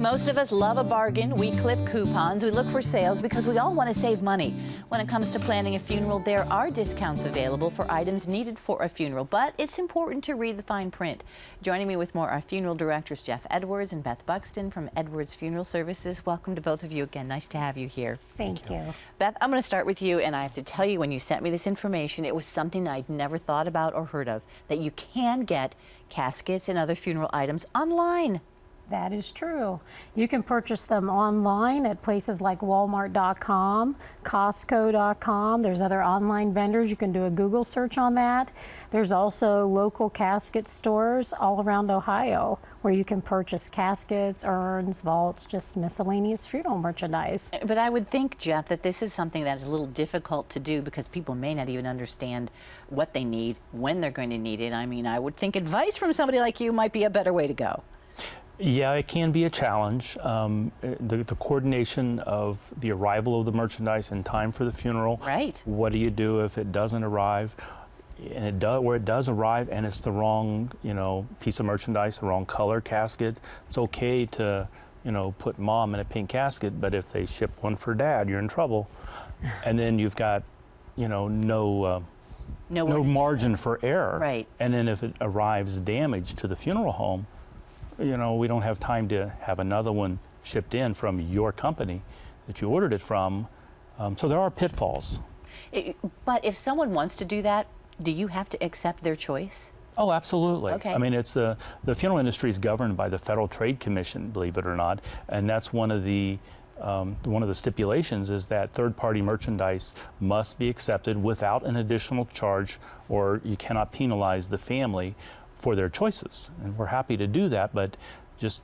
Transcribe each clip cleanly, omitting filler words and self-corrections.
Most of us love a bargain. We clip coupons. We look for sales because we all want to save money. When it comes to planning a funeral, there are discounts available for items needed for a funeral, but it's important to read the fine print. Joining me with more are funeral directors Jeff Edwards and Beth Buxton from Edwards Funeral Services. Welcome to both of you again. Nice to have you here. Thank you. Beth, I'm going to start with you, and I have to tell you, when you sent me this information, it was something I'd never thought about or heard of, that you can get caskets and other funeral items online. That is true. You can purchase them online at places like Walmart.com, Costco.com. There's other online vendors. You can do a Google search on that. There's also local casket stores all around Ohio where you can purchase caskets, urns, vaults, just miscellaneous funeral merchandise. But I would think, Jeff, that this is something that is a little difficult to do because people may not even understand what they need, when they're going to need it. I mean, I would think advice from somebody like you might be a better way to go. Yeah, it can be a challenge. The coordination of the arrival of the merchandise in time for the funeral. Right. What do you do if it doesn't arrive? And where it does arrive and it's the wrong, piece of merchandise, the wrong color casket. It's okay to, put mom in a pink casket, but if they ship one for dad, you're in trouble. And then you've got, no margin for error. Right. And then if it arrives damaged to the funeral home, we don't have time to have another one shipped in from your company that you ordered it from. So there are pitfalls. But if someone wants to do that, do you have to accept their choice? Oh, absolutely. Okay. I mean, it's the funeral industry is governed by the Federal Trade Commission, believe it or not, and that's one of the stipulations is that third-party merchandise must be accepted without an additional charge, or you cannot penalize the family for their choices. And we're happy to do that, but just,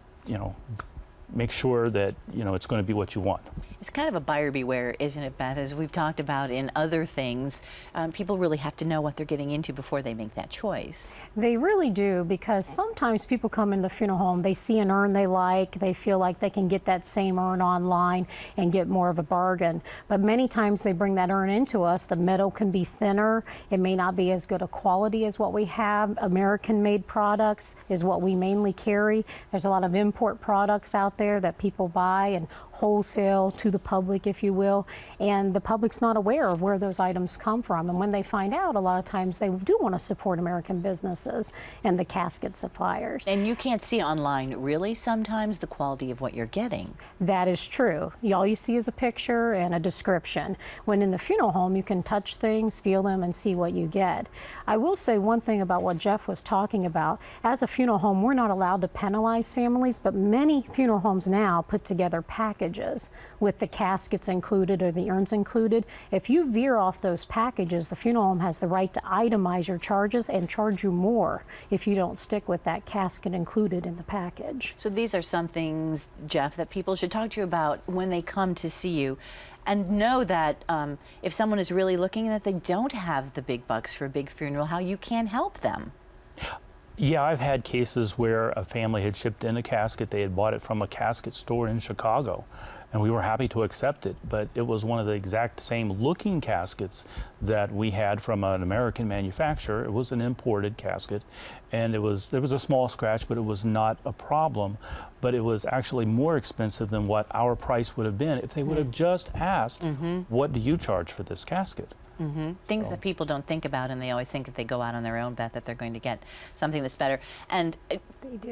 make sure that, it's going to be what you want. It's kind of a buyer beware, isn't it, Beth? As we've talked about in other things, people really have to know what they're getting into before they make that choice. They really do, because sometimes people come into the funeral home, they see an urn they like, they feel like they can get that same urn online and get more of a bargain. But many times they bring that urn into us, the metal can be thinner, it may not be as good a quality as what we have. American-made products is what we mainly carry. There's a lot of import products out there that people buy and wholesale to the public, if you will, and the public's not aware of where those items come from. And when they find out, a lot of times they do want to support American businesses and the casket suppliers. And you can't see online, really, sometimes the quality of what you're getting. That is true. All you see is a picture and a description. When in the funeral home, you can touch things, feel them, and see what you get. I will say one thing about what Jeff was talking about. As a funeral home, we're not allowed to penalize families, but many funeral homes now put together packages with the caskets included or the urns included. If you veer off those packages, the funeral home has the right to itemize your charges and charge you more if you don't stick with that casket included in the package. So these are some things, Jeff, that people should talk to you about when they come to see you, and know that if someone is really looking, that they don't have the big bucks for a big funeral, how you can help them. Yeah, I've had cases where a family had shipped in a casket. They had bought it from a casket store in Chicago, and we were happy to accept it, but it was one of the exact same looking caskets that we had from an American manufacturer. It was an imported casket, and there was a small scratch, but it was not a problem. But it was actually more expensive than what our price would have been if they would have just asked, what do you charge for this casket? Things that people don't think about, and they always think if they go out on their own, Beth, that they're going to get something that's better. And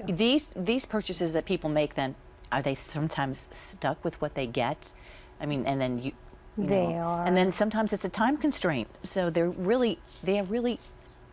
these purchases that people make, then, are they sometimes stuck with what they get? I mean, and then They are. And then sometimes it's a time constraint, so they really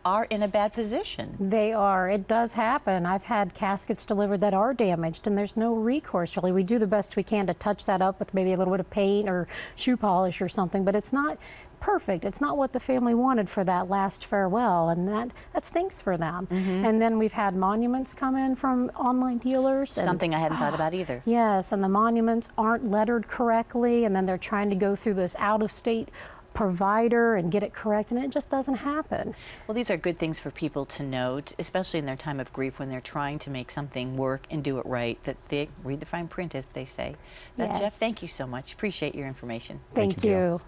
are in a bad position. They are. It does happen. I've had caskets delivered that are damaged, and there's no recourse, really. We do the best we can to touch that up with maybe a little bit of paint or shoe polish or something, but it's not perfect. It's not what the family wanted for that last farewell, and that stinks for them. And then we've had monuments come in from online dealers. Something I hadn't thought about either. Yes, and the monuments aren't lettered correctly, and then they're trying to go through this out-of-state provider and get it correct, and it just doesn't happen. Well, these are good things for people to note, especially in their time of grief when they're trying to make something work and do it right, that they read the fine print, as they say. Yes. Jeff, thank you so much. Appreciate your information. Thank you.